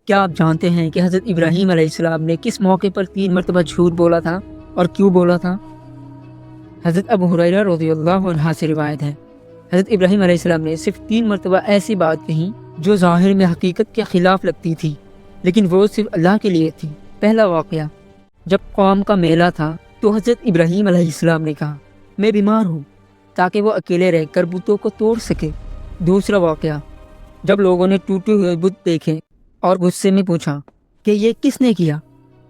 کیا آپ جانتے ہیں کہ حضرت ابراہیم علیہ السلام نے کس موقع پر 3 مرتبہ جھوٹ بولا تھا اور کیوں بولا تھا؟ حضرت ابو ہریرہ رضی اللہ عنہ سے روایت ہے، حضرت ابراہیم علیہ السلام نے صرف 3 مرتبہ ایسی بات کہی جو ظاہر میں حقیقت کے خلاف لگتی تھی، لیکن وہ صرف اللہ کے لیے تھی۔ پہلا واقعہ، جب قوم کا میلہ تھا تو حضرت ابراہیم علیہ السلام نے کہا میں بیمار ہوں، تاکہ وہ اکیلے رہ کر بتوں کو توڑ سکے۔ دوسرا واقعہ، جب لوگوں نے ٹوٹے ہوئے بت دیکھے اور غصے میں پوچھا کہ یہ کس نے کیا،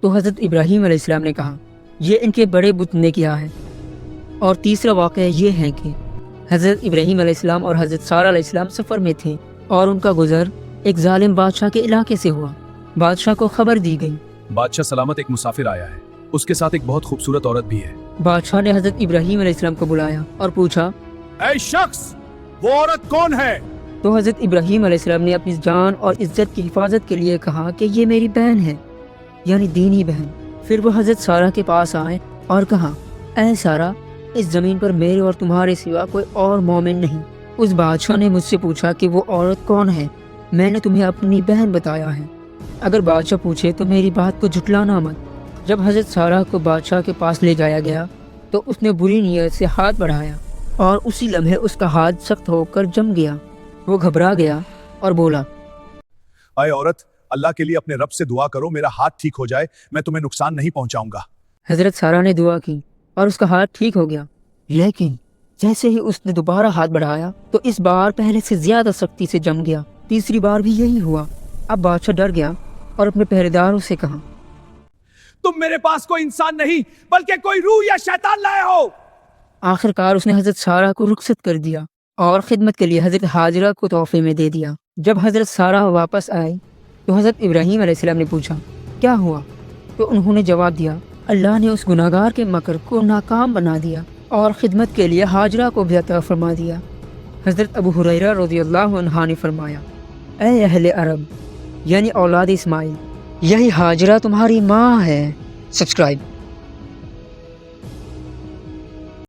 تو حضرت ابراہیم علیہ السلام نے کہا یہ ان کے بڑے بت نے کیا ہے۔ اور تیسرا واقعہ یہ ہے کہ حضرت ابراہیم علیہ السلام اور حضرت سارہ علیہ السلام سفر میں تھے اور ان کا گزر ایک ظالم بادشاہ کے علاقے سے ہوا۔ بادشاہ کو خبر دی گئی، بادشاہ سلامت، ایک مسافر آیا ہے، اس کے ساتھ ایک بہت خوبصورت عورت بھی ہے۔ بادشاہ نے حضرت ابراہیم علیہ السلام کو بلایا اور پوچھا اے شخص، وہ عورت کون ہے؟ تو حضرت ابراہیم علیہ السلام نے اپنی جان اور عزت کی حفاظت کے لیے کہا کہ یہ میری بہن ہے، یعنی دینی بہن۔ پھر وہ حضرت سارہ کے پاس آئے اور کہا اے سارہ، اس زمین پر میرے اور تمہارے سوا کوئی اور مومن نہیں۔ اس بادشاہ نے مجھ سے پوچھا کہ وہ عورت کون ہے، میں نے تمہیں اپنی بہن بتایا ہے۔ اگر بادشاہ پوچھے تو میری بات کو جھٹلانا مت۔ جب حضرت سارہ کو بادشاہ کے پاس لے جایا گیا تو اس نے بری نیت سے ہاتھ بڑھایا اور اسی لمحے اس کا ہاتھ سخت ہو کر جم گیا۔ وہ گھبرا گیا اور بولا اے عورت، اللہ کے لیے اپنے رب سے دعا کرو میرا ہاتھ ٹھیک ہو جائے، میں تمہیں نقصان نہیں پہنچاؤں گا۔ حضرت سارہ نے دعا کی اور اس کا ہاتھ ٹھیک ہو گیا، لیکن جیسے ہی اس نے دوبارہ ہاتھ بڑھایا تو اس بار پہلے سے زیادہ سختی سے جم گیا۔ تیسری بار بھی یہی ہوا۔ اب بادشاہ ڈر گیا اور اپنے پہرے داروں سے کہا تم میرے پاس کوئی انسان نہیں بلکہ کوئی روح یا شیطان لائے ہو۔ آخر کار اس نے حضرت سارہ کو رخصت کر دیا اور خدمت کے لیے حضرت ہاجرہ کو تحفے میں دے دیا۔ جب حضرت سارہ واپس آئی تو حضرت ابراہیم علیہ السلام نے پوچھا کیا ہوا، تو انہوں نے جواب دیا اللہ نے اس گناہگار کے مکر کو ناکام بنا دیا اور خدمت کے لیے ہاجرہ کو بھی عطا فرما دیا۔ حضرت ابو ہریرہ رضی اللہ عنہ نے فرمایا اے اہل عرب، یعنی اولاد اسماعیل، یہی ہاجرہ تمہاری ماں ہے۔ سبسکرائب